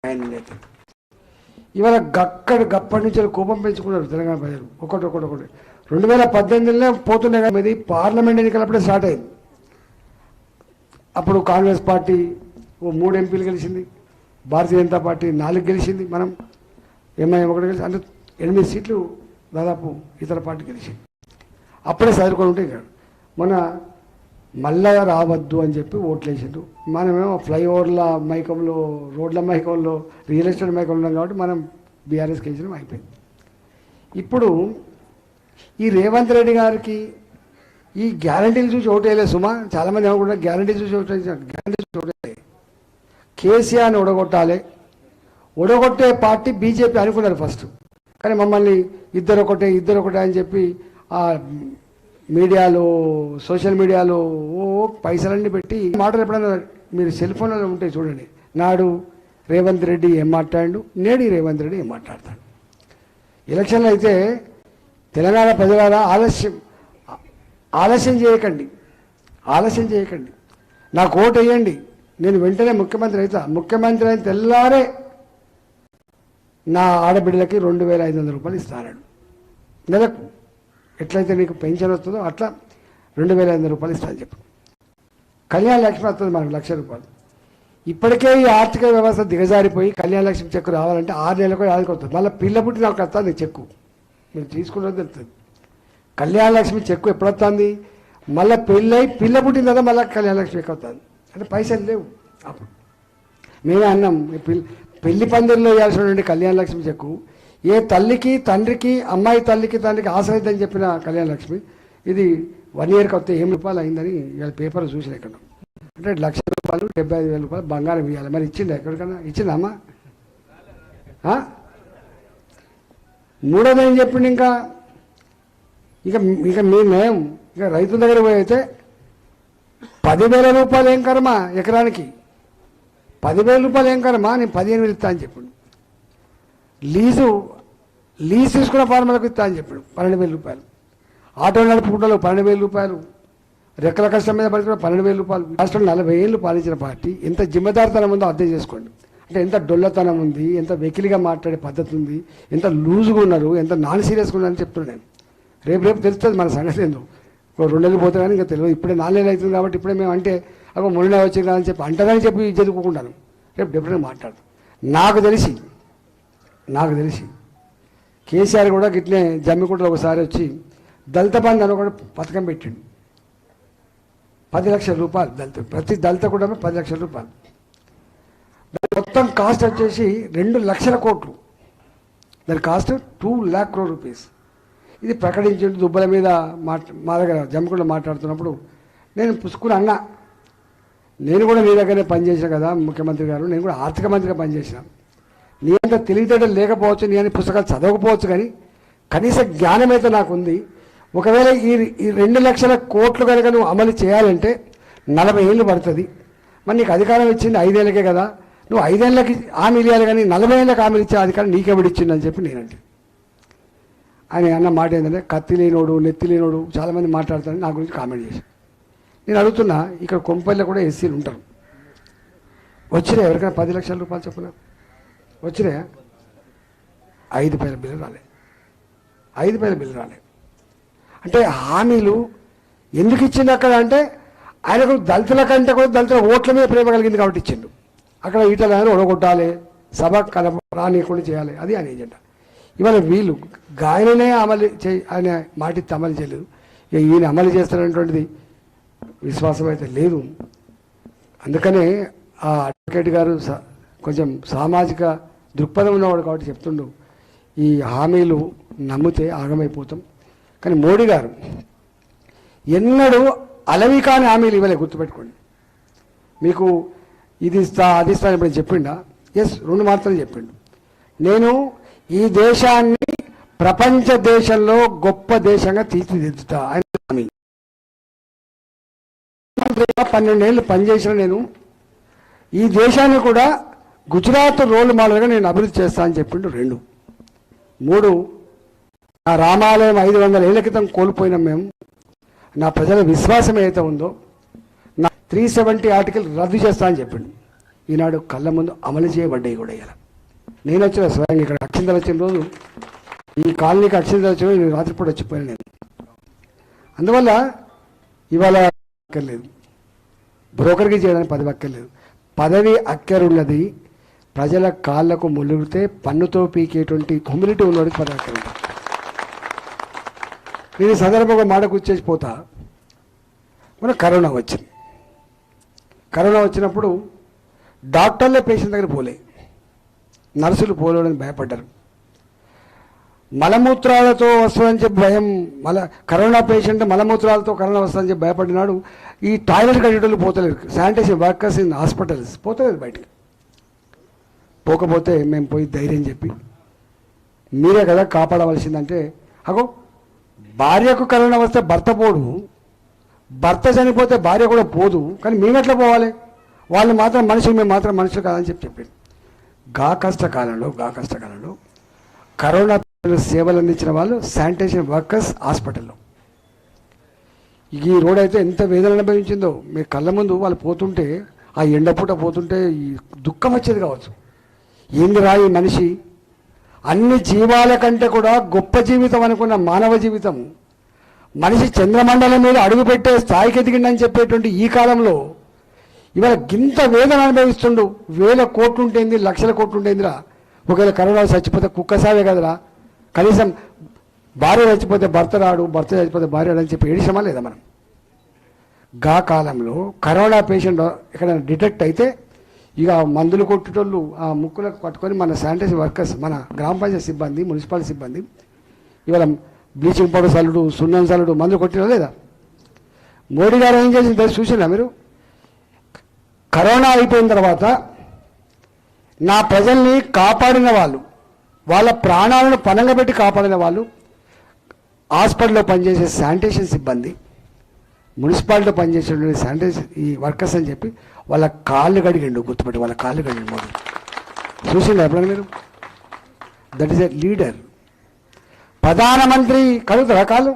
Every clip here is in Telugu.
ఆయన నేత ఇవాళ గప్పటి నుంచి కోపం పెంచుకున్నారు తెలంగాణ ప్రజలు. ఒకటి 2018లో పోతున్నాయి కదా, ఇది పార్లమెంట్ ఎన్నికలప్పుడే స్టార్ట్ అయింది. అప్పుడు కాంగ్రెస్ పార్టీ 3 ఎంపీలు గెలిచింది, భారతీయ జనతా పార్టీ 4 గెలిచింది, మనం ఎంఐఎం 1 గెలిచి, అంటే 8 సీట్లు దాదాపు ఇతర పార్టీ గెలిచింది. అప్పుడే చదువుకొని ఉంటే ఇక్కడ మన మళ్ళా రావద్దు అని చెప్పి ఓట్లు వేసిండు. మనమేమో ఫ్లైఓవర్ల మైకంలో, రోడ్ల మైకంలో, రియల్ ఎస్టేట్ మైకంలో ఉన్నాం కాబట్టి మనం బీఆర్ఎస్కి వేసినాం, అయిపోయింది. ఇప్పుడు ఈ రేవంత్ రెడ్డి గారికి ఈ గ్యారంటీలు చూసి ఓటేయలేదు సుమా. చాలామంది ఏమనుకుంటా గ్యారంటీలు చూసి గ్యారంటీ చూసి ఓటేయాలి. కేసీఆర్ని ఒడగొట్టే పార్టీ బీజేపీ అనుకున్నారు ఫస్ట్. కానీ మమ్మల్ని ఇద్దరు ఒకటే అని చెప్పి ఆ మీడియాలో, సోషల్ మీడియాలో పైసలన్నీ పెట్టి మాటలు ఎప్పుడైనా మీరు సెల్ ఫోన్లో ఉంటే చూడండి. నాడు రేవంత్ రెడ్డి ఏం మాట్లాడు, నేడు రేవంత్ రెడ్డి ఏం మాట్లాడతాడు. ఎలక్షన్లు అయితే తెలంగాణ ప్రజలారా ఆలస్యం చేయకండి, నాకు ఓటు వేయండి, నేను వెంటనే ముఖ్యమంత్రి అవుతా. ముఖ్యమంత్రి అయిన తెల్లారే నా ఆడబిడ్డలకి 2500 రూపాయలు ఇస్తాను నెలకు. ఎట్లయితే నీకు పెన్షన్ వస్తుందో అట్లా 2500 రూపాయలు ఇస్తాను చెప్పు. కళ్యాణ లక్ష్మి వస్తుంది మనకు 1,00,000 రూపాయలు. ఇప్పటికే ఈ ఆర్థిక వ్యవస్థ దిగజారిపోయి కళ్యాణ లక్ష్మి చెక్కు రావాలంటే 6 నెలలకు 5 వస్తుంది. మళ్ళీ పిల్ల పుట్టి నాకు వస్తుంది చెక్కు, మీరు తీసుకుంటే తెలుస్తుంది. కళ్యాణ లక్ష్మి చెక్కు ఎప్పుడు వస్తుంది? మళ్ళీ పెళ్ళై పిల్ల పుట్టిన తర్వాత మళ్ళీ కళ్యాణ లక్ష్మి ఎక్కువ వస్తుంది. అంటే పైసలు లేవు. అప్పుడు మేమే అన్నాం, పెళ్లి పందిరిలో వేయాల్సినటువంటి కళ్యాణ లక్ష్మి చెక్కు ఏ తల్లికి తండ్రికి, అమ్మాయి తల్లికి తండ్రికి ఆశ్రయిద్దని చెప్పిన కళ్యాణ లక్ష్మి ఇది 1 ఇయర్కి వస్తే 8 రూపాయలు అయిందని ఇవాళ పేపర్లు చూసిన ఎక్కడ. అంటే 1,00,000 రూపాయలు 75,000 రూపాయలు బంగారం ఇవ్వాలి. మరి ఇచ్చిండే ఎక్కడికన్నా? ఇచ్చిందా అమ్మా? మూడోది ఏం చెప్పిండు ఇంకా మీ న్యాయం. ఇక రైతుల దగ్గర పోయి అయితే 10,000 రూపాయలు ఏం కర్మ ఎకరానికి, 10,000 రూపాయలు ఏం కర్మ, నేను 15,000 ఇస్తా అని చెప్పిండు. లీజ్ తీసుకున్న ఫార్మర్లకు ఇస్తా అని చెప్పాడు 12,000 రూపాయలు. ఆటో నడుపుకుంటలో 12,000 రూపాయలు, రెక్కల కష్టం మీద పడుతున్న 12,000 రూపాయలు. రాష్ట్రం 40 ఏళ్ళు పాలించిన పార్టీ ఎంత జిమ్మదారితనం ఉందో అర్థం చేసుకోండి. అంటే ఎంత డొల్లతనం ఉంది, ఎంత వెకిలిగా మాట్లాడే పద్ధతి ఉంది, ఎంత లూజుగా ఉన్నారు, ఎంత నాన్ సీరియస్గా ఉన్నారని చెప్తున్నాను నేను. రేపు తెలుస్తుంది మన సంగతి ఏందో. 2 నెలలు పోతే కానీ ఇంకా తెలియదు. ఇప్పుడే 4 నెలలు అవుతుంది కాబట్టి ఇప్పుడే మేము అంటే అక్కడ మొన్న వచ్చింది అని చెప్పి అంటారని చెప్పి చదువుకుంటాను. రేపు డెఫినెట్గా మాట్లాడతాను. నాకు తెలిసి కేసీఆర్ కూడా గిట్లే జమ్మికుంటలో ఒకసారి వచ్చి దళిత బంధు అని ఒకటి పథకం పెట్టిండు. 10 లక్షల రూపాయలు ప్రతి దళిత కూడా 10 లక్షల రూపాయలు. దాని మొత్తం కాస్ట్ వచ్చేసి 2 లక్షల కోట్లు. దాని కాస్ట్ 2 lakh crore rupees. ఇది ప్రకటించిండు దుబ్బల మీద. మా దగ్గర జమ్మికుంటలో మాట్లాడుతున్నప్పుడు నేను పుసుకుని అన్నా, నేను కూడా నీ దగ్గరనే పనిచేసాను కదా ముఖ్యమంత్రి గారు, నేను కూడా ఆర్థిక మంత్రిగా పనిచేసినాను. నీ అంత తెలివితేటలు లేకపోవచ్చు, నీ అని పుస్తకాలు చదవకపోవచ్చు, కానీ కనీస జ్ఞానం అయితే నాకు ఉంది. ఒకవేళ ఈ 2 లక్షల కోట్లు కనుక నువ్వు అమలు చేయాలంటే 40 ఏళ్ళు పడుతుంది. మరి నీకు అధికారం ఇచ్చింది 5 ఏళ్ళకే కదా, నువ్వు 5 ఏళ్ళకి హామీలు ఇవ్వాలి, కానీ 40 ఏళ్ళకి హామీలు ఇచ్చే అధికారం నీకెవడిచ్చింది అని చెప్పి నేనంటే. ఆయన అన్న మాట ఏంటంటే కత్తి లేనోడు, నెత్తి లేనోడు చాలామంది మాట్లాడతారని నా గురించి కామెంట్ చేశాను. నేను అడుగుతున్నా, ఇక్కడ కొంపల్లిలో కూడా ఎస్సీలు ఉంటారు. వచ్చినాయి ఎవరికైనా 10 లక్షల రూపాయలు చొప్పున వచ్చినాయా? 5 పైల బిల్లు రాలే. 5 పైల బిల్లు రాలే. అంటే హామీలు ఎందుకు ఇచ్చింది అక్కడ అంటే ఆయనకు దళితుల కంటే కూడా దళితుల ఓట్ల మీద ప్రేమ కలిగింది కాబట్టి ఇచ్చిండు. అక్కడ ఈటలను ఒడగొట్టాలి, సభ రానియకుండా చేయాలి, అది ఆయన ఏజెండా. ఇవాళ వీళ్ళు గాయననే ఆయన మాటిచ్చి అమలు చేయలేదు. ఇక ఈయన అమలు చేస్తారనేటువంటిది విశ్వాసం అయితే లేదు. అందుకనే ఆ అడ్వకేట్ గారు కొంచెం సామాజిక దృక్పథం ఉన్నవాడు కాబట్టి చెప్తుండు, ఈ హామీలు నమ్మితే ఆగమైపోతాం. కానీ మోడీ గారు ఎన్నడూ అలవి కాని హామీలు ఇవ్వలే, గుర్తుపెట్టుకోండి. మీకు ఇది ఇస్తా అది ఇస్తా ఇప్పుడు చెప్పిండా? ఎస్, 2 మాత్రం చెప్పిండు. నేను ఈ దేశాన్ని ప్రపంచ దేశంలో గొప్ప దేశంగా తీర్చిదిద్దుతా ఆయన హామీ. 12 ఏళ్ళు పనిచేసిన నేను ఈ దేశాన్ని కూడా గుజరాత్ రోల్ మోడల్గా నేను అభివృద్ధి చేస్తా అని చెప్పిండు. 2. 3, నా రామాలయం 500 ఏళ్ల క్రితం కోల్పోయినాం మేము. నా ప్రజల విశ్వాసం ఏదైతే ఉందో, నా 370 ఆర్టికల్ రద్దు చేస్తా అని చెప్పిండు. ఈనాడు కళ్ళ ముందు అమలు చేయబడ్డాయి కూడా ఇలా. నేను వచ్చిన స్వయంగా ఇక్కడ అక్షింతలు వచ్చిన రోజు ఈ కాలనీకి అక్షింతలు వచ్చిన రోజు రాత్రిపూట వచ్చిపోయాను నేను. అందువల్ల ఇవాళ అక్కర్లేదు, బ్రోకర్కి చేయడానికి పదవి అక్కర్లేదు. పదవి అక్కరున్నది ప్రజల కాళ్లకు ములుగితే పన్నుతో పీకేటువంటి హ్యూమిలిటీ ఉన్నవాడికి పదవి అక్కర్లేదు. నేను ఈ సందర్భంగా మాట కూర్చేసి పోతా. మన కరోనా వచ్చింది. కరోనా వచ్చినప్పుడు డాక్టర్లే పేషెంట్ దగ్గర పోలే, నర్సులు పోలేదని భయపడ్డారు. మలమూత్రాలతో వస్తుందని చెప్పి భయం, కరోనా పేషెంట్ మలమూత్రాలతో కరోనా వస్తుందని చెప్పి భయపడినాడు. ఈ టాయిలెట్ కట్టేటోళ్ళు పోతలేరు, శానిటేషన్ వర్కర్స్ ఇన్ హాస్పిటల్స్ పోతలేదు బయటికి. పోకపోతే మేము పోయి ధైర్యం చెప్పి మీరే కదా కాపాడవలసిందంటే, అగో భార్యకు కరోనా వస్తే భర్త పోడు, భర్త చనిపోతే భార్య కూడా పోదు, కానీ మేమెట్లా పోవాలి? వాళ్ళు మాత్రం మనుషులు, మేము మాత్రం మనుషులు కాదని చెప్పారు. గా కష్టకాలంలో కరోనా సేవలు అందించిన వాళ్ళు శానిటేషన్ వర్కర్స్ హాస్పిటల్లో. ఈ రోడ్ అయితే ఎంత వేదన అనుభవించిందో మీ కళ్ళ ముందు వాళ్ళు పోతుంటే, ఆ ఎండపూట పోతుంటే ఈ దుఃఖం వచ్చేది కావచ్చు. ఏంది రా ఈ మనిషి, అన్ని జీవాల కంటే కూడా గొప్ప జీవితం అనుకున్న మానవ జీవితం, మనిషి చంద్రమండలం మీద అడుగుపెట్టే స్థాయికి ఎదిగిండని చెప్పేటువంటి ఈ కాలంలో ఇవాళ గింత వేదన అనుభవిస్తుండు. 1000 కోట్లు ఉంటేంది, లక్షల కోట్లు ఉంటేందిరా. ఒకవేళ కరోనా చచ్చిపోతే కుక్కసావే కదరా, కనీసం భార్య చచ్చిపోతే భర్త రాడు, భర్త చచ్చిపోతే భార్య రాడు అని చెప్పి ఏడిసమా లేదా మనం? గా కాలంలో కరోనా పేషెంట్ ఎక్కడైనా డిటెక్ట్ అయితే ఇక మందులు కొట్టేటోళ్ళు ఆ ముక్కులకు పట్టుకొని మన శానిటైజర్ వర్కర్స్, మన గ్రామ పంచాయతీ సిబ్బంది, మున్సిపాలిటీ సిబ్బంది ఇవాళ బ్లీచింగ్ పౌడర్ చల్లుడు, సున్నం చల్లుడు, మందులు కొట్టినా లేదా? మోడీ గారు ఏం చేసింది చూసినా మీరు? కరోనా అయిపోయిన తర్వాత నా ప్రజల్ని కాపాడిన వాళ్ళు, వాళ్ళ ప్రాణాలను పణంగా పెట్టి కాపాడిన వాళ్ళు, హాస్పిటల్లో పనిచేసే శానిటేషన్ సిబ్బంది, మున్సిపాలిటీలో పనిచేసే శానిటైజర్ ఈ వర్కర్స్ అని చెప్పి వాళ్ళ కాళ్ళు కడిగిండు, గుర్తుపెట్టి వాళ్ళ కాళ్ళు కడిగిండు మోడీ. చూసిండు ఎప్పుడైనా మీరు? That is a leader. ప్రధానమంత్రి కడుగుతారా కాళ్ళు?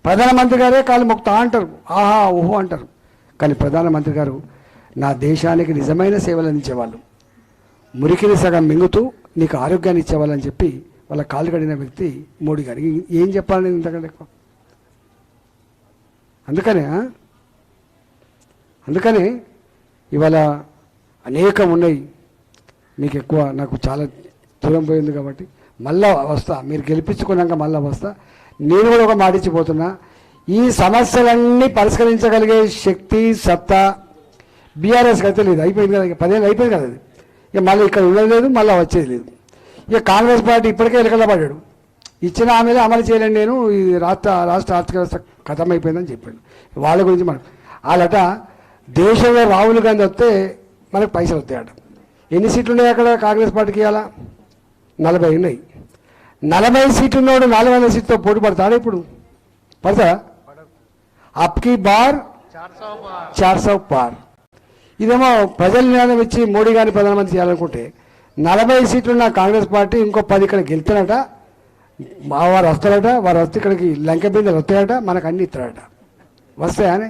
ప్రధానమంత్రి గారే కాళ్ళు మొక్కుతా అంటారు, ఆహా ఓహో అంటారు. కానీ ప్రధానమంత్రి గారు నా దేశానికి నిజమైన సేవలు అందించేవాళ్ళు, మురికిని సగం మింగుతూ నీకు ఆరోగ్యాన్ని ఇచ్చేవాళ్ళని చెప్పి వాళ్ళ కాళ్ళు కడిగిన వ్యక్తి మోడీ గారికి ఏం చెప్పాలని ఇంతకంటే ఎక్కువ? అందుకనే ఇవాళ అనేకం ఉన్నాయి. మీకు ఎక్కువ నాకు చాలా దూరం పోయింది కాబట్టి మళ్ళా వస్తా, మీరు గెలిపించుకున్నాక మళ్ళీ వస్తా. నేను కూడా ఒక మాట ఇచ్చిపోతున్నా, ఈ సమస్యలన్నీ పరిష్కరించగలిగే శక్తి సత్తా బీఆర్ఎస్కి అయితే లేదు. అయిపోయింది కదా, 10 ఏళ్ళు అయిపోయింది కదా అది. ఇక మళ్ళీ ఇక్కడ ఉండదు లేదు, మళ్ళీ వచ్చేది లేదు. ఇక కాంగ్రెస్ పార్టీ ఇప్పటికే ఎలకల్లో పడ్డాడు, ఇచ్చిన హామీలు అమలు చేయలేండి నేను, ఈ రాష్ట్ర ఆర్థిక వ్యవస్థ ఖతమైపోయిందని చెప్పాడు. వాళ్ళ గురించి మనం వాళ్ళట దేశంలో రాహుల్ గాంధీ వస్తే మనకు పైసలు వస్తాయట. ఎన్ని సీట్లు ఉన్నాయి అక్కడ కాంగ్రెస్ పార్టీకి? ఇవాళ 40 ఉన్నాయి. 40 సీట్లు ఉన్నాడు 400 సీట్తో పోటీ పడతాడు. ఇప్పుడు పడతాడా? అప్కి బార్ 400 పార్. ఇదేమో ప్రజల జ్ఞానం ఇచ్చి మోడీ గారిని ప్రధానమంత్రి చేయాలనుకుంటే 40 సీట్లున్న కాంగ్రెస్ పార్టీ ఇంకో 10 ఇక్కడ గెలుతారట, వారు వస్తారట, వారు వస్తే ఇక్కడికి లంక బిందెలు వస్తాయట, మనకు అన్ని ఇస్తారట. వస్తాయని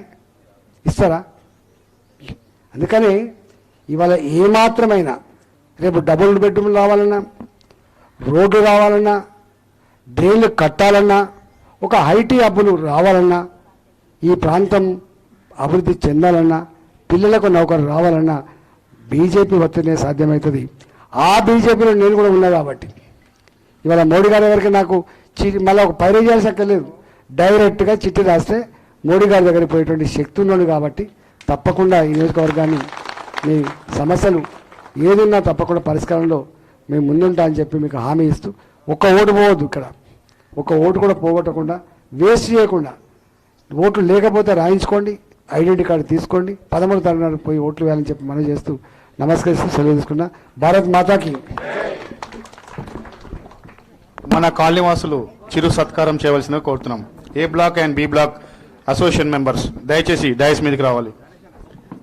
ఇస్తారా? అందుకని ఇవాళ ఏమాత్రమైనా రేపు డబుల్ బెడ్రూమ్లు రావాలన్నా, రోడ్డు రావాలన్నా, డ్రైన్లు కట్టాలన్నా, ఒక ఐటీ హబ్బులు రావాలన్నా, ఈ ప్రాంతం అభివృద్ధి చెందాలన్నా, పిల్లలకు నౌకరు రావాలన్నా బీజేపీ వస్తేనే సాధ్యమవుతుంది. ఆ బీజేపీలో నేను కూడా ఉన్నా కాబట్టి ఇవాళ మోడీ గారి దగ్గరికి నాకు మళ్ళీ ఒక పైరు చేయాల్సి అక్కర్లేదు, డైరెక్ట్గా చిట్టి రాస్తే మోడీ గారి దగ్గరికి పోయేటువంటి శక్తి ఉన్నాడు. కాబట్టి తప్పకుండా ఈ నియోజకవర్గాన్ని మీ సమస్యలు ఏదున్నా తప్పకుండా పరిష్కారంలో మేము ముందుంటా అని చెప్పి మీకు హామీ ఇస్తూ, ఒక్క ఓటు పోవద్దు, ఇక్కడ ఒక ఓటు కూడా పోగొట్టకుండా, వేస్ట్ చేయకుండా, ఓట్లు లేకపోతే రాయించుకోండి, ఐడెంటిటీ కార్డు తీసుకోండి, 13 తరగతి పోయి ఓట్లు వేయాలని చెప్పి మనం చేస్తూ నమస్కరిస్తూ సెలవు తీసుకున్నా. భారత్ మాతాకి. మన కాలనీవాసులు చిరు సత్కారం చేయవలసిందిగా కోరుతున్నాం. A block and B block association members దయచేసి డైస్ మీదకి రావాలి.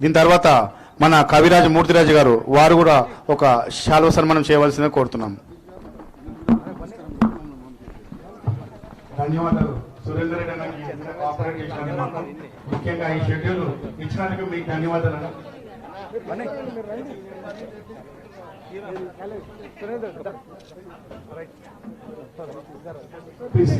దీని తర్వాత మన కవిరాజు మూర్తిరాజు గారు, వారు కూడా ఒక శాలువ సన్మానం చేయవలసిందిగా కోరుతున్నాం. ధన్యవాదాలు సురేందర్ రెడ్డి అన్నకి, ముఖ్యంగా ఈ షెడ్యూల్ ఇచ్చినందుకు మీకు ధన్యవాదాలు. ప్లీజ్